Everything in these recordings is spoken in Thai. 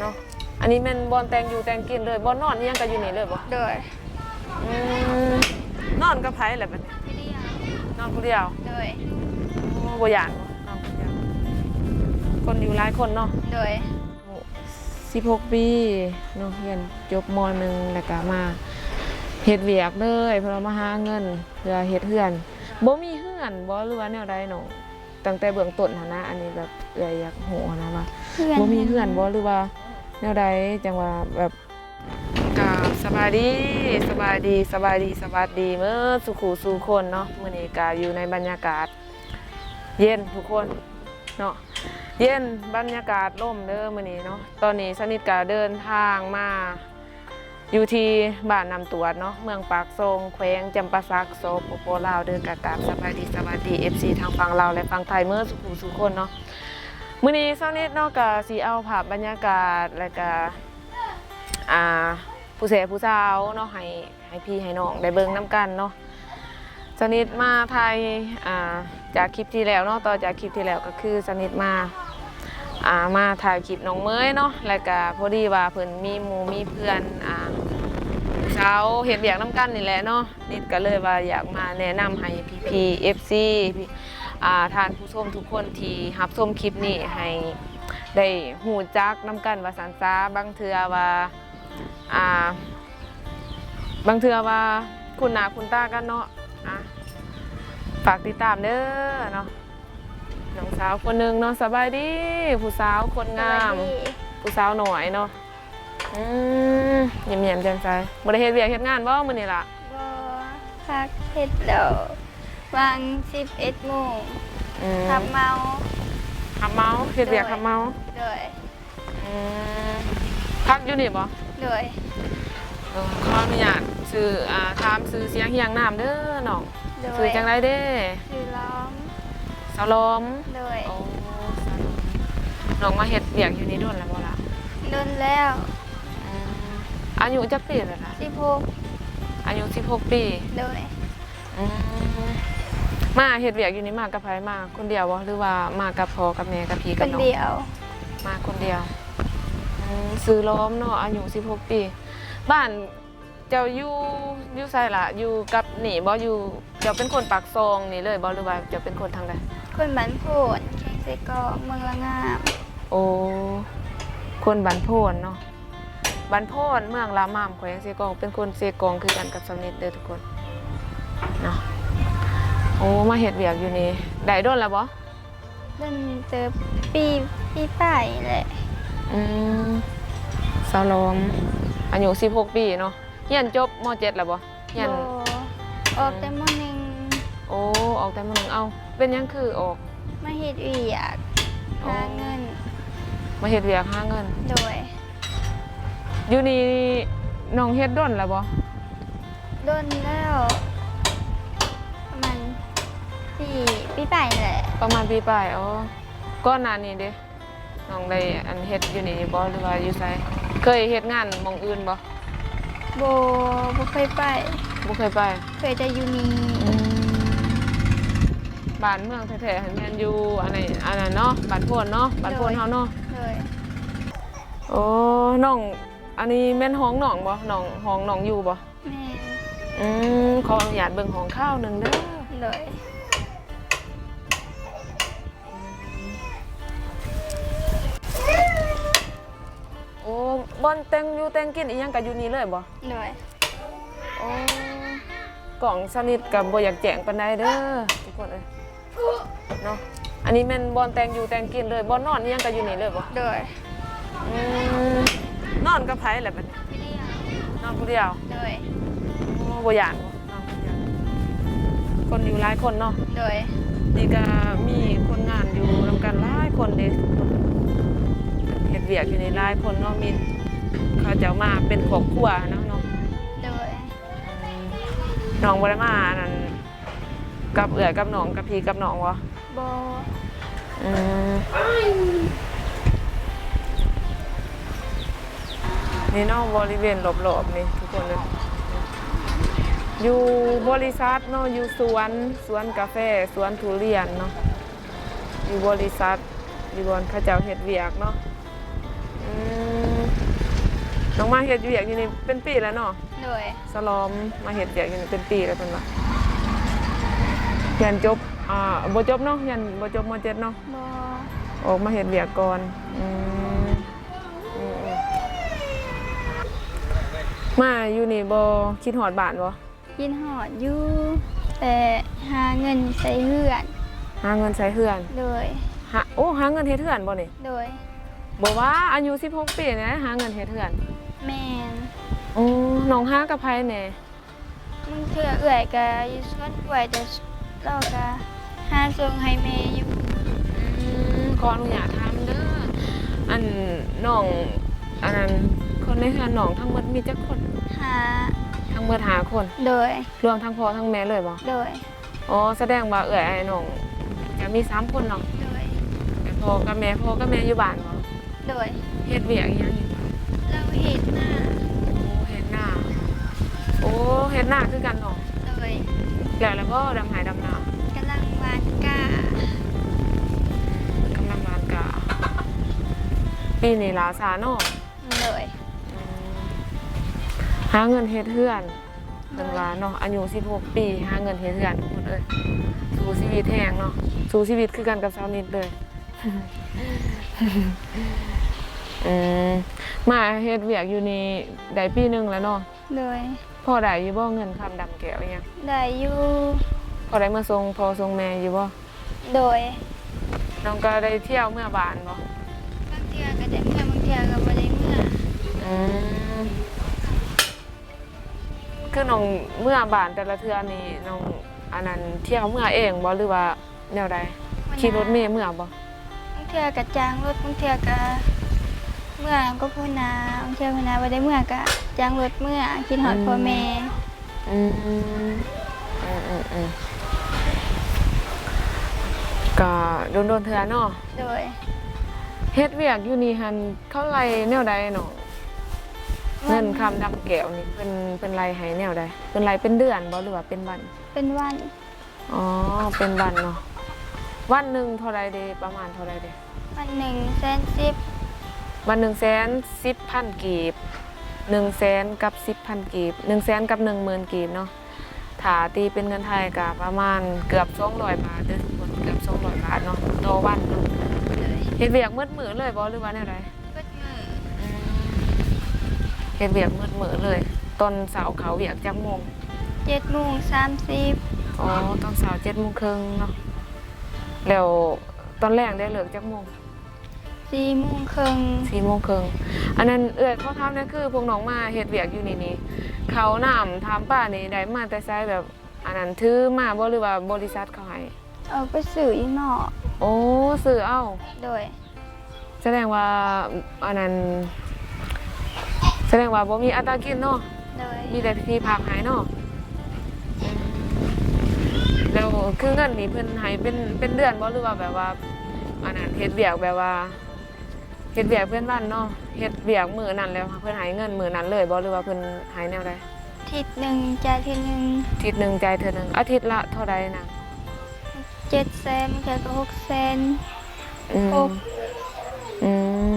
เนาะอันนี้เป็นบอลแต่งอยู่แต่งกินเลยบอลนอนยังกันอยู่นี่เลยบ่โดยนอนกับไผแหละบัดนี้พี่เดียวนอนคนเดียวโดยบ่ย่านนอนคนเดียวคนอยู่หลายคนเนาะโดย16 ปีเนาะเรียนจบม.1แล้วก็มาเฮ็ดเวียกเลยเพื่อมาหาเงินเพื่อเฮ็ดเฮือนบ่มีเฮือนบ่หรือว่าแนวใดเนาะตั้งแต่เบื้องต้นหั่นนะอันนี้แบบอยากรู้นะว่าบ่มีเฮือนบ่หรือว่าแนวใดจังว่าแบบก็สบายดีเมื่อสุขุสู่คนเนาะมื้อนี้ก็อยู่ในบรรยากาศเย็นทุกคนเนาะเย็นบรรยากาศร่มเด้อมื้อนี้เนาะตอนนี้สนิทก็เดินทางมาอยู่ที่บ้านนำตรวจเนาะเมืองปากซงแขวงจำปาสักสปปลาวเดินกากาบสบายดี FC ทางฝั่งลาวและฝั่งไทยเมื่อสุขุสู่คนเนาะมื้อนี้สนิทเนาะก็สิเอาภาพบรรยากาศแล้วก็ผู้เสพผู้สาวเนาะให้พี่ให้น้องได้เบิ่งน้ำกันเนาะสนิทมาไทยจากคลิปที่แล้วเนาะต่อจากคลิปที่แล้วก็คือสนิทมาถ่ายคลิปน้องเมยเนาะแล้วก็พอดีว่าเพิ่นมีหมู่มีเพื่อนสาวเฮ็ดเวียกน้ำกันนี่แหละเนาะนิดก็เลยว่าอยากมาแนะนำให้พี่ๆ FC ท่านผู้ชมทุกคนที่รับชมคลิปนี้ให้ได้หูจักน้ำกันว่าสันซาบางเทื่อว่าคุณหน้าคุณตากันเนาะฝากติดตามเด้อเนาะน้องสาวคนหนึ่งเนาะสบายดีผู้สาวคนงามผู้สาวหน่อยเนาะเยี่ยมๆจังใจบริเฮ็ดเวียกเฮ็ดงานบ่มื้อนี้ล่ะบ่พักเฮ็ดแล้ววาง11 โมงขับเมาเฮ็ดเวียกขับเมาโดยพักอยู่นี่บ่โดยขออนุญาตชื่อถามชื่อเสียงเฮียงน้ำเด้อน้องชื่อจังไดเด้ชื่อล้อมสาวล้อมโดยโอ้น้องมาเฮ็ดเวียกอยู่นี่โดนแล้วบ่ล่ะโดนแล้วอายุจักปีแล้วล่ะ16อายุ16 ปีโดยมาเฮ็ดเวียกอยู่นี่มากับไผมาคนเดียวบ่หรือว่ามากับพ่อกับแม่กับพี่กับน้องคนเดียวมาคนเดียวซื้อล้อมเนาะอายุ16 ปีบ้านเจ้าอยู่ไสล่ะอยู่กับนี่บ่อยู่เจ้าเป็นคนปากซองนี่เลยบ่หรือว่าเจ้าเป็นคนทางใดคนบ้านโพนแข้งไสกอกเมืองละงามโอ้คนบ้านโพนเนาะบ้านโพนเมืองละมามแขวงไสกอกเป็นคนไสกองคือกันกับสนิทเด้อทุกคนเนาะโอ้มาเฮ็ดเวียกอยู่นี่ได้โดนแล้วบ่เดินเจอปีป้ายแหละสาวล้อมอายุ16 ปีเนาะเรียนจบม.7 แล้วบ่เรียนออกแต่ม.1โอ้ออกแต่ม.1เอาเป็นหยังคือออกมาเฮ็ดเวียกหาเงินมาเฮ็ดเวียกหาเงินโดยอยู่นี่น้องเฮ็ดดนแล้วบ่ดนแล้วประมาณปีปลายแหละประมาณปีปลายอ๋อก่อนหน้านี้เด้น้องได้อันเฮ็ดอยู่นี่บ่หรือว่าอยู่ไสเคยเฮ็ดงานหม้องอื่นบ่บ่เคยไปเคยจะอยู่นี่บ้านเมืองแท้ๆหันแม่นอยู่อันนั้นเนาะบ้านโพนเนาะบ้านโพนเฮาเนาะโอ้น้องอันนี้แม่นห้องน้องบ่น้องห้องน้องอยู่บ่แม่ขออนุญาตเบิ่งห้องข้าวนึงเด้อเลยโอ้บอนแต่งอยู่แต่งกินอีหยังก็อยู่นี่เลยบ่เลยโอ้กล่องสนิทกับบ่อยากแจ้งปานใดเด้อทุกคนเอ้ยเนาะอันนี้แม่นบอนแต่งอยู่แต่งกินเลยบ่นอนอีหยังก็อยู่นี่เลยบ่เลยนอนกับไผแหละบัดนี้พี่เดียวนอนผู้เดียวเลยบ่ย่านบ่นอนผู้เดียวคนอยู่หลายคนเนาะเลยนี่ก็มีคนงานอยู่นำกันหลายคนเด้เฮ็ดเวียกอยู่ในหลายคนเนาะมีเขาจะมาเป็นครอบครัวเนาะเลยน้องบ่ได้มานั่นกับเอื้อยกับน้องกับพี่กับน้องบ่นี่เนาะบริเวณรอบๆนี่ทุกคนเลยอยู่บริษัทเนาะอยู่สวนกาแฟสวนทุเรียนเนาะอยู่บริษัทอยู่บนเขาเจ้าเฮ็ดเวียกเนาะ น้องมาเฮ็ดเวียกอยู่นี่เป็นปีแล้วเนาะ โดย สลอมมาเฮ็ดเวียกอยู่นี่เป็นปีแล้วเพิ่นว่ายันจบบ่จบเนาะยันบ่จบม .7 เนาะ บอ ออกมาเฮ็ดเวียกก่อนอืมมาอยู่นี่บ่คิดฮอดบ้านบ่ กินหอดอยู่แต่หาเงินใส่เฮือน หาเงินใช้เฮือน โดย หาเงินเฮ็ดเฮือนบ่นี่ โดย บ่ว่าอายุ16ปีนะหาเงินเฮ็ดเฮือน แมน น้องหากับไผแหน่ มึงเถื่อเอื่อยกะอยู่สวนกล้วยแต่เรากะหาส่งให้แม่อยู่ ขออนุญาตถามเด้ออันน้องอันนั้นคนในเฮือนน้องทั้งหมดมีจักคน หา ทั้งหมด5คน โดย รวมทั้งพ่อทั้งแม่เลยบ่ โดย อ๋อแสดงว่าเอื้อยไอ้น้องจะมี3คนเนาะ โดย แต่พ่อกับแม่อยู่บ้านบ่ โดย เฮ็ดเวียกอีหยังอยู่ เราเห็นหน้า เฮ็ดหน้าโอ้เฮ็ดหน้าคือกันเนาะ โดย แล้วบ่ดำหายดำนาก ำลังวานกาก ำลังงานกะปีนี้ลาซาเนาะ โดย หาเงินเฮ็ดเฮือนเพิ่นว่าเนาะอายุ16ปีหาเงินเฮ็ดเฮือนทุกคนเอ้ยสู้ชีวิตแฮงเนาะสู้ชีวิตคือกันกับสาวนิดเลย มาเฮ็ดเวียกอยู่นี่ได้ปีหนึงแล้วเนาะ โดย พอได้อยู่บ่เงินคำดำแก้วอิหยัง ได้อยู่ พอได้มาส่งพ่อส่งแม่อยู่บ่ โดย น้องก็ได้เที่ยวเมื่อบ้านบ่ บางเทื่อก็ได้เมื่อบางเทื่อก็บ่ได้เมื่อ อืมคือน้องเมื่อบ้านแต่ละเทื่อนี่น้องอันนั้นเที่ยวเมื่อเองบ่หรือว่าแนวใดขี่รถเมล์เมื่อบ่ บางเทื่อก็จ้างรถบางเทื่อก็เมื่อก็พูดนาบางเทื่อพูดนาบ่ได้เมื่อก็จ้างรถเมื่อคิดฮอดพ่อแม่ อืมก็โดนๆเทื่อเนาะ โดย เฮ็ดเวียกอยู่นี่หันเขาไล่แนวใดเนาะเงินคำดำแก้วนี่เพิ่นไล่ให้แนวใดเพิ่นไล่เป็นเดือนบ่หรือว่าเป็นวัน เป็นวัน อ๋อเป็นวันเนาะวันหนึงเท่าใดเด้ประมาณเท่าใดเด้ วัน110,000 วัน110,000 กีบ100,000กับ10,000 กีบ100,000กับ10,000 กีบเนาะถ้าตีเป็นเงินไทยก็ประมาณเกือบ200 บาทเด้อทุกคนเกือบ200 บาทเนาะต่อวันเนาะ เลย เฮ็ดเวียกมืดมื้อเลยบ่หรือว่าแนวใด เบิดมือ เฮ็ดเวียกมืดมื้อเลยตอนเช้าเขาเวียกจักโมง 7:30 อ๋อตอนเช้า7:30นเนาะแล้วตอนแรกได้เลิกจักโมง 4:30 4:30นอันนั้นเอื้อยเขาถามนั่นคือพวกน้องมาเฮ็ดเวียกอยู่นี่เขาน้ำถามป้านี่ได้มาแต่ไสแบบอันนั้นถือมาบ่หรือว่าบริษัทเขาให้ เอาไปสื่ออยู่นอก โอ้ซื้อเอา โดย แสดงว่าอันนั้นแสดงว่าบ่มีอัตรากินเนาะ โดย มีแต่ที่พักให้เนาะแล้วคือเงินนี่เพิ่นให้เป็นเดือนบ่หรือว่าแบบว่าอันนั้นเฮ็ดเวียกแบบว่าเฮ็ดเวียกเพื่อนบ้านเนาะเฮ็ดเวียกมื้อนั้นแล้วเพิ่นให้เงินมื้อนั้นเลยบ่หรือว่าเพิ่นให้แนวใด อาทิตย์หนึ่งจ่ายทีหนึ่ง อาทิตย์หนึงจ่ายเทื่อหนึงอาทิตย์ละเท่าใดนะ 700,000มันก็600,000 อืม โอ้ อืม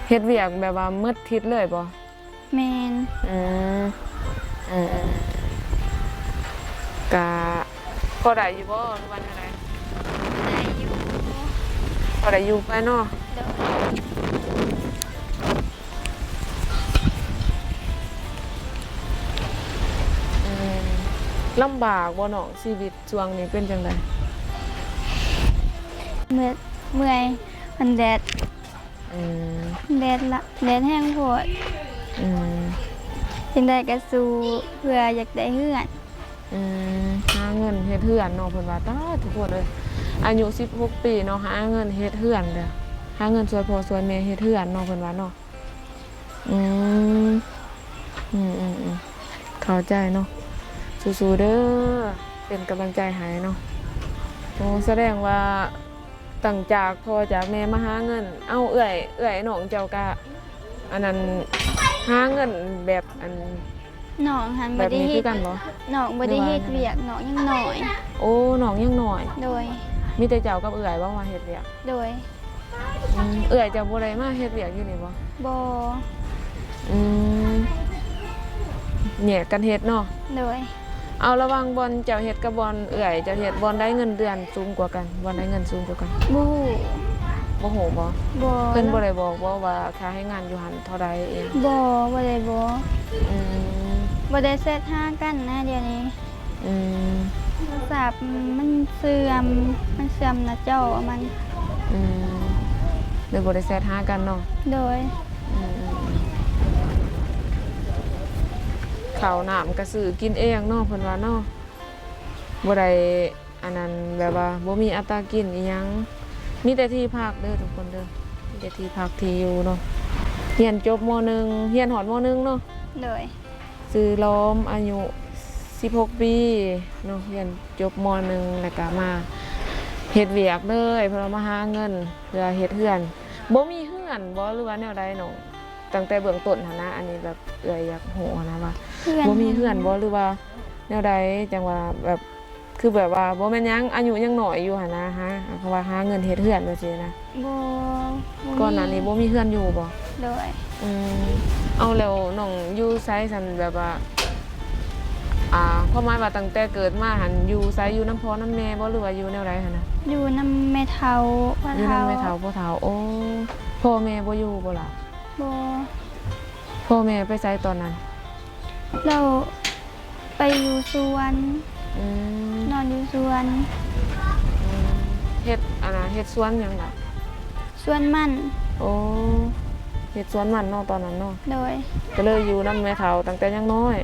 เฮ็ดเวียกแบบว่ามืดทิศเลยบ่ แมน อืมอืมกะพอได้อยู่บ่หรือว่าจังได ได้อยู่ พอได้อยู่ไปเนาะ โดย ลำบากบ่น้องชีวิตช่วงนี้เป็นจังได เมื่อยมันแดด อืม แดดละแดดแห้งโพด อืม จึงได้กระสู้เพื่ออยากได้เฮือน อืมหาเงินเฮ็ดเฮือนเนาะเพิ่นว่าตาทุกคนเอ้ยอายุ16ปีเนาะหาเงินเฮ็ดเฮือนเด้อหาเงินช่วยพ่อช่วยแม่เฮ็ดเฮือนเนาะเพิ่นว่าเนาะอืมเข้าใจเนาะสู้ๆเด้อเป็นกำลังใจให้เนาะโอ้แสดงว่าตั้งจากพ่อจากแม่มาหาเงินเอ้าเอื้อยน้องเจ้าก็อันนั้นหาเงินแบบอัน น้องหัน แบ บ่ บ ได้ นี้ เฮ็ คื ด อกันบ่ น้องบ่ได้เฮ็ดเวียกน้องยังน้อย โอ้น้องยังน้อย โดย มีแต่เจ้ากับเอื้อยบ่มาเฮ็ดเวียก โดย เอื้อยเจ้าบ่ได้มาเฮ็ดเวียกอยู่นี่บ่ บ่ อืมเนี่ยกันเฮ็ดเนาะ โดย เอาระหวังบอลเจ้าเฮ็ดกับบอลเอื่อยเจ้าเฮ็ดบอลได้เงินเดือนสูงกว่ากันบอลได้เงินสูงกว่ากัน บู บ่โหบ่ บอ เพิ่นบ่ได้บอกว่าค่าให้งานอยู่หันเท่าใดเอง บบ่ได้บอ อืม บ่ได้เซตห้ากันนะเดี๋ยวนี้ อืม โทรศัพท์มันเสื่อมนะเจ้ามัน อืมเดี๋ยวบ่ได้แซดหากันเนาะ โดย อืมข้าวน้ำก็ซื้อกินเองเนาะเพิ่นว่าเนาะบ่ได้อันนั้นแบบว่าบ่มีอัตรากินอีหยังมีแต่ที่พักเด้อทุกคนเด้อมีแต่ที่พักที่อยู่เนาะเรียนจบม .1 เรียนฮอดม .1 เนาะ โดย ซื้อล้อมอายุ16 ปีเนาะเรียนจบม .1 แล้วก็มาเฮ็ดเวียกเลยเพื่อมาหาเงินเพื่อเฮ็ดเฮือนบ่มีเฮือนบ่หรือว่าแนวใดเนาะตั้งแต่เบื้องต้นหั่นนะอันนี้แบบอยากรู้นะว่า เพื่อน บ่มีเฮือนบ่หรือว่าแนวใดจังว่าแบบคือแบบว่าบ่แม่นหยังอายุยังน้อยอยู่หั่นนะฮะเพราะว่าหาเงินเฮ็ดเฮือนว่าซี่นะ บ่มี ก่อนหน้านี้บ่มีเฮือนอยู่บ่ โดย อืมเอาแล้วน้องอยู่ไสซั่นแบบว่าความหมายว่าตั้งแต่เกิดมาหันอยู่ไสอยู่น้ำพ่อน้ำแม่บ่หรือว่าอยู่แนวใดหั่นน่ะ อยู่นำแม่เฒ่าพ่อ อยู่ เฒ่า นำแม่เฒ่าพ่อเฒ่าโอ้พ่อแม่บ่อยู่บ่ล่ะ บ่ พ่อแม่ไปไสตอนนั้น เราไปอยู่สวน อืม นอนอยู่สวน เฮ็ดเฮ็ดสวนหยังล่ะ สวนมัน โอ้เฮ็ดสวนมันเนาะตอนนั้นเนาะ โดย ก็เลยอยู่นำแม่เฒ่าตั้งแต่ยังน้อย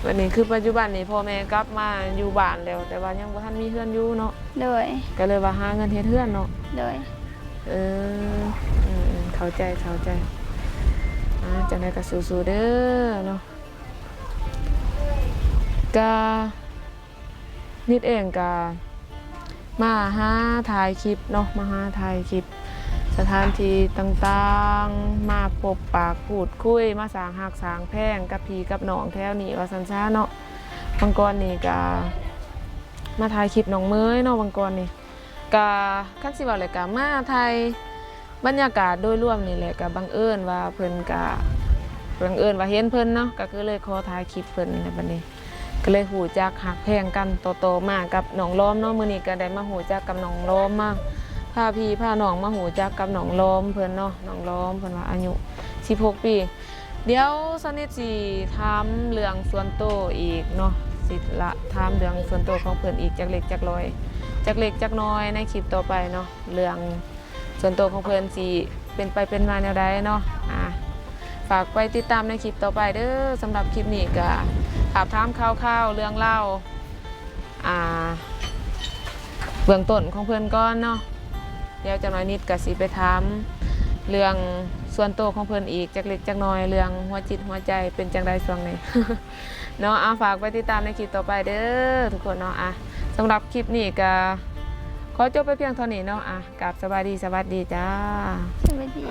วันนี้คือปัจจุบันนี้พ่อแม่กลับมาอยู่บ้านแล้ว แต่ว่ายังบ่ทันมีเฮือนอยู่เนาะ โดย ก็เลยว่าหาเงินเฮ็ดเฮือนเนาะ โดย เออเข้าใจจังได๋ก็สู้ๆเด้อเนาะก็นิดเองก็มาหาถ่ายคลิปเนาะมาหาถ่ายคลิปสถานที่ต่างๆมาพบปากพูดคุยมาสร้างหักสร้างแพงกับพี่กับน้องแถวนี้ว่าซั่นซะเนาะบางกรนี่ก็มาถ่ายคลิปน้องเมยเนาะบางกรนี่ก็คันสิว่าเลยก็มาถ่ายบรรยากาศโดยรวมนี่แหละก็บังเอิญว่าเพิ่นก็บังเอิญว่าเห็นเพิ่นเนาะก็คือเลยขอถ่ายคลิปเพิ่นในบัดนี้ก็เลยหูจักหักแพงกันโตๆมากับน้องล้อมเนาะมื้อนี้ก็ได้มาหูจักกับน้องล้อมมาพาพี่พาน้องมาหูจักกับน้องล้อมเพิ่นเนาะน้องล้อมเพิ่นว่าอายุ16 ปีเดี๋ยวสนิทสิถามเรื่องส่วนตัวอีกเนาะสิละถามเรื่องส่วนตัวของเพิ่นอีกจักเล็กจักน้อยในคลิปต่อไปเนาะเรื่องส่วนตัวของเพิ่นสิเป็นไปเป็นมาแนวใดเนาะฝากไปติดตามในคลิปต่อไปเด้อสำหรับคลิปนี้ก็ถามข่าวๆเรื่องเล่าเบื้องต้นของเพิ่นก่อนเนาะเดี๋ยวจักหน่อยนิดก็สิไปถามเรื่องส่วนตัวของเพิ่นอีกจักเล็กจักน้อยเรื่องหัวจิตหัวใจเป็นจังไดช่วงนี้ เนาะฝากไปติดตามในคลิปต่อไปเด้อทุกคนเนาะสำหรับคลิปนี้ก็ขอจบไปเพียงเท่านี้เนาะกับสวัสดีจ้า สวัสดี